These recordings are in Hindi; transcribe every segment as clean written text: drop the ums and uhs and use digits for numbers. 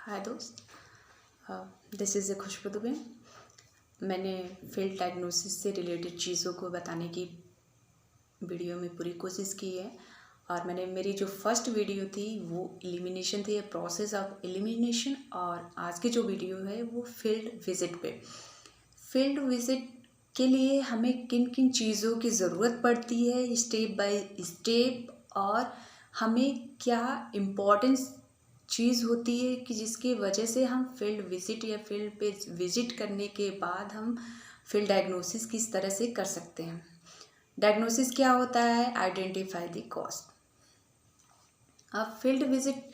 हाय दोस्त, दिस इज़ ए खुशबू दुबे। मैंने फील्ड डायग्नोसिस से रिलेटेड चीज़ों को बताने की वीडियो में पूरी कोशिश की है। और मेरी जो फर्स्ट वीडियो थी वो एलिमिनेशन थी, प्रोसेस ऑफ एलिमिनेशन। और आज की जो वीडियो है वो फील्ड विज़िट पे। फील्ड विज़िट के लिए हमें किन किन चीज़ों की ज़रूरत पड़ती है स्टेप बाय स्टेप, और हमें क्या इम्पोर्टेंस चीज़ होती है कि जिसकी वजह से हम फील्ड विज़िट या फील्ड पे विज़िट करने के बाद हम फील्ड डायग्नोसिस किस तरह से कर सकते हैं। डायग्नोसिस क्या होता है? Identify the cause. अब फील्ड विज़िट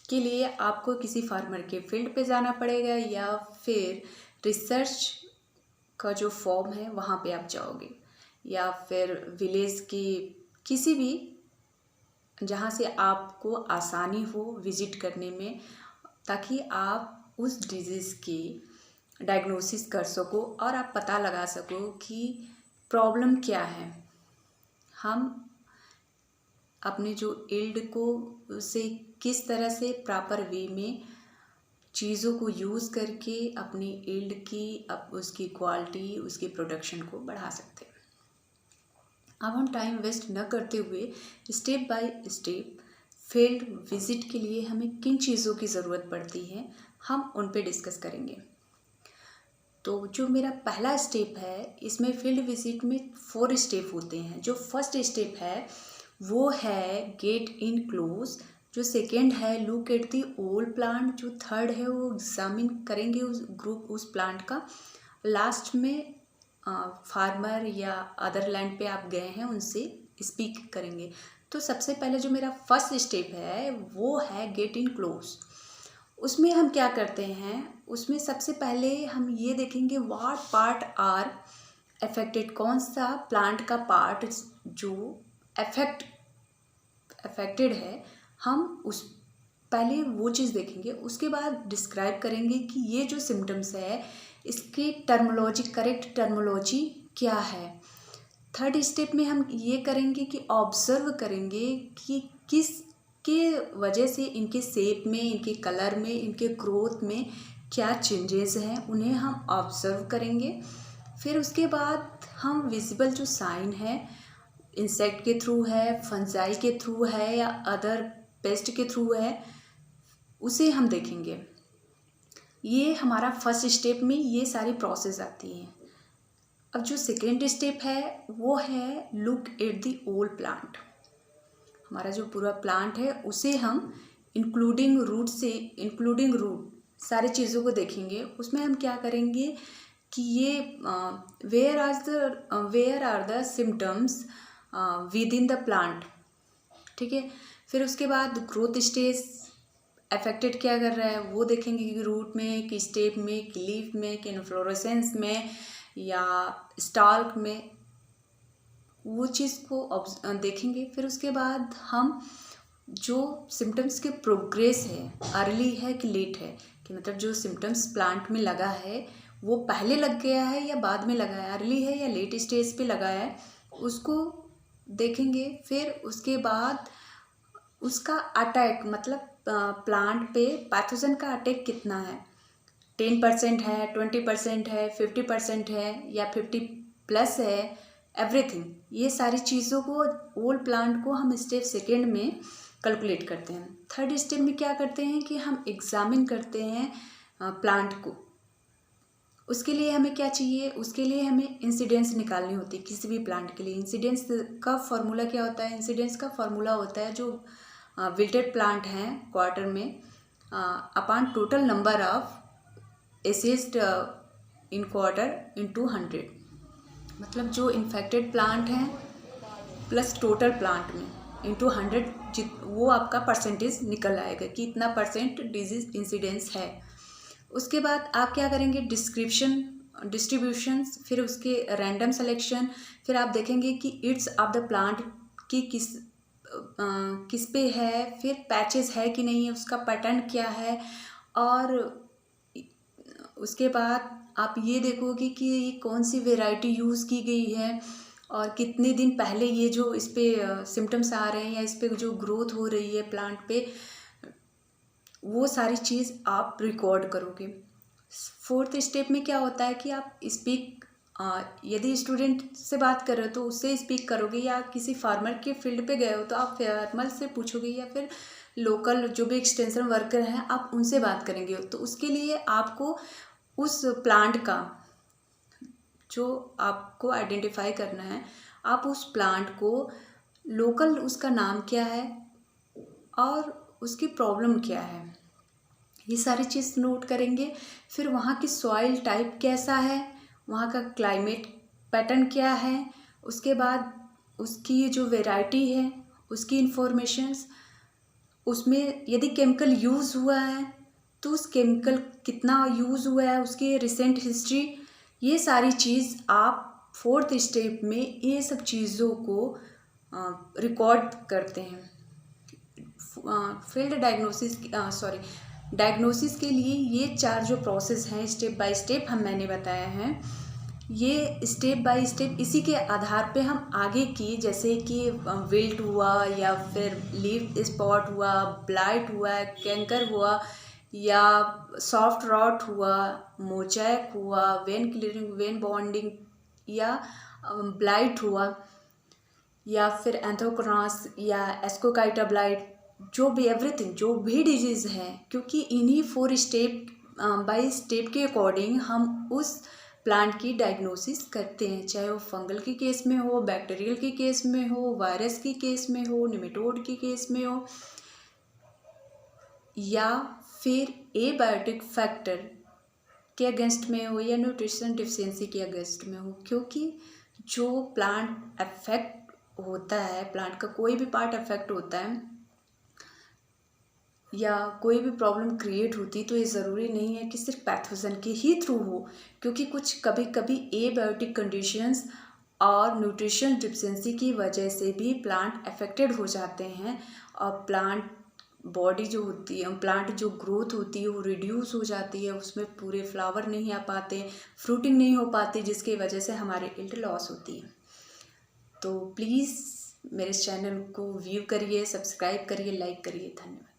के लिए आपको किसी फार्मर के फील्ड पे जाना पड़ेगा या फिर रिसर्च का जो फॉर्म है वहाँ पे आप जाओगे, या फिर विलेज की किसी भी जहाँ से आपको आसानी हो विज़िट करने में, ताकि आप उस डिजीज़ की डायग्नोसिस कर सको और आप पता लगा सको कि प्रॉब्लम क्या है। हम अपने जो इल्ड को उसे किस तरह से प्रॉपर वे में चीज़ों को यूज़ करके अपनी इल्ड की उसकी क्वालिटी उसकी प्रोडक्शन को बढ़ा सकते हैं। अब हम टाइम वेस्ट न करते हुए step by step field visit के लिए हमें किन चीज़ों की ज़रूरत पड़ती है हम उन पे डिस्कस करेंगे। तो जो मेरा पहला स्टेप है, इसमें फील्ड विज़िट में 4 स्टेप होते हैं। जो फर्स्ट स्टेप है वो है गेट इन क्लोज, जो सेकेंड है look at the old plant, जो थर्ड है वो एग्जामिन करेंगे उस प्लांट का। लास्ट में फार्मर या अदर लैंड पे आप गए हैं उनसे स्पीक करेंगे। तो सबसे पहले जो मेरा फर्स्ट स्टेप है वो है गेट इन क्लोज। उसमें हम क्या करते हैं, उसमें सबसे पहले हम ये देखेंगे व्हाट पार्ट आर अफेक्टेड, कौन सा प्लांट का पार्ट जो अफेक्टेड है, हम उस पहले वो चीज़ देखेंगे। उसके बाद डिस्क्राइब करेंगे कि ये जो सिम्टम्स है इसकी टर्मोलॉजी, करेक्ट टर्मोलॉजी क्या है। थर्ड स्टेप में हम ये करेंगे कि ऑब्जर्व करेंगे कि किस के वजह से इनके शेप में, इनके कलर में, इनके ग्रोथ में क्या चेंजेस हैं, उन्हें हम ऑब्जर्व करेंगे। फिर उसके बाद हम विजिबल जो साइन है, इंसेक्ट के थ्रू है, फंजाई के थ्रू है या अदर पेस्ट के थ्रू है, उसे हम देखेंगे। ये हमारा फर्स्ट स्टेप में ये सारी प्रोसेस आती हैं। अब जो सेकेंड स्टेप है वो है look at the old plant. हमारा जो पूरा प्लांट है उसे हम इंक्लूडिंग रूट सारी चीज़ों को देखेंगे। उसमें हम क्या करेंगे कि ये where are the symptoms within the plant, ठीक है। फिर उसके बाद ग्रोथ स्टेज अफेक्टेड क्या कर रहा है वो देखेंगे कि रूट में, कि स्टेप में, कि लीफ में, कि इन्फ्लोरेसेंस में या स्टाल्क में, वो चीज़ को देखेंगे। फिर उसके बाद हम जो सिम्टम्स के प्रोग्रेस है, अर्ली है कि लेट है, कि मतलब जो सिम्टम्स प्लांट में लगा है वो पहले लग गया है या बाद में लगा है, अर्ली है या लेट स्टेज पे लगा है, उसको देखेंगे। फिर उसके बाद उसका अटैक, मतलब प्लांट पे पैथोजन का अटैक कितना है, 10% है, 20% है, 50% है या 50+ है, एवरीथिंग। ये सारी चीज़ों को ओल्ड प्लांट को हम स्टेप सेकेंड में कैलकुलेट करते हैं। थर्ड स्टेप में क्या करते हैं कि हम एग्जामिन करते हैं प्लांट को। उसके लिए हमें क्या चाहिए, उसके लिए हमें इंसिडेंस निकालनी होती है किसी भी प्लांट के लिए। इंसिडेंस का फॉर्मूला क्या होता है? इंसिडेंस का फॉर्मूला होता है जो विल्टेड प्लांट हैं क्वार्टर में upon total number of assist in quarter into 100। मतलब जो इन्फेक्टेड प्लांट हैं प्लस टोटल प्लांट में इंटू 100, वो आपका परसेंटेज निकल आएगा कि इतना % डिजीज इंसिडेंस है। उसके बाद आप क्या करेंगे, डिस्ट्रीब्यूशन, फिर उसके रैंडम सिलेक्शन, फिर आप देखेंगे कि इट्स ऑफ द प्लांट की किस पे है, फिर पैचेस है कि नहीं है, उसका पैटर्न क्या है, और उसके बाद आप ये देखोगे कि ये कौन सी वेराइटी यूज़ की गई है और कितने दिन पहले ये जो इस पे सिम्टम्स आ रहे हैं या इस पे जो ग्रोथ हो रही है प्लांट पे, वो सारी चीज़ आप रिकॉर्ड करोगे। फोर्थ स्टेप में क्या होता है कि आप स्पीक, यदि स्टूडेंट से बात कर रहे हो तो उससे स्पीक करोगे, या किसी फार्मर के फील्ड पे गए हो तो आप फार्मर से पूछोगे, या फिर लोकल जो भी एक्सटेंशन वर्कर हैं आप उनसे बात करेंगे। तो उसके लिए आपको उस प्लांट का जो आपको आइडेंटिफाई करना है, आप उस प्लांट को लोकल उसका नाम क्या है और उसकी प्रॉब्लम क्या है, ये सारी चीज़ नोट करेंगे। फिर वहाँ की सॉइल टाइप कैसा है, वहाँ का क्लाइमेट पैटर्न क्या है, उसके बाद उसकी जो वैरायटी है उसकी इंफॉर्मेशंस, उसमें यदि केमिकल यूज़ हुआ है तो उस केमिकल कितना यूज़ हुआ है, उसकी रिसेंट हिस्ट्री, ये सारी चीज़ आप फोर्थ स्टेप में ये सब चीज़ों को रिकॉर्ड करते हैं। फील्ड डायग्नोसिस के लिए ये 4 जो प्रोसेस हैं स्टेप बाय स्टेप मैंने बताया है, ये स्टेप बाय स्टेप इसी के आधार पे हम आगे की, जैसे कि विल्ट हुआ या फिर लीफ स्पॉट हुआ, ब्लाइट हुआ, कैंकर हुआ, या सॉफ्ट रॉट हुआ, मोजैक हुआ, वेन क्लियरिंग, वेन बॉन्डिंग, या ब्लाइट हुआ, या फिर एंथ्रोकनास या एस्कोकाइटा ब्लाइट, जो भी एवरीथिंग जो भी डिजीज़ है, क्योंकि इन्हीं 4 स्टेप बाय स्टेप के अकॉर्डिंग हम उस प्लांट की डायग्नोसिस करते हैं, चाहे वो फंगल के केस में हो, बैक्टीरियल के केस में हो, वायरस के केस में हो, निमेटोड के केस में हो, या फिर एबायोटिक फैक्टर के अगेंस्ट में हो, या न्यूट्रिशन डिफिशियंसी के अगेंस्ट में हो। क्योंकि जो प्लांट अफेक्ट होता है, प्लांट का कोई भी पार्ट अफेक्ट होता है या कोई भी प्रॉब्लम क्रिएट होती है, तो ये ज़रूरी नहीं है कि सिर्फ पैथोजन के ही थ्रू हो, क्योंकि कुछ कभी कभी एबायोटिक कंडीशंस और न्यूट्रिशन डिफिशियंसी की वजह से भी प्लांट अफेक्टेड हो जाते हैं, और प्लांट बॉडी जो होती है, प्लांट जो ग्रोथ होती है वो रिड्यूस हो जाती है, उसमें पूरे फ्लावर नहीं आ पाते, फ्रूटिंग नहीं हो पाती, जिसकी वजह से हमारे यील्ड लॉस होती है। तो प्लीज़ मेरे चैनल को व्यू करिए, सब्सक्राइब करिए, लाइक करिए। धन्यवाद।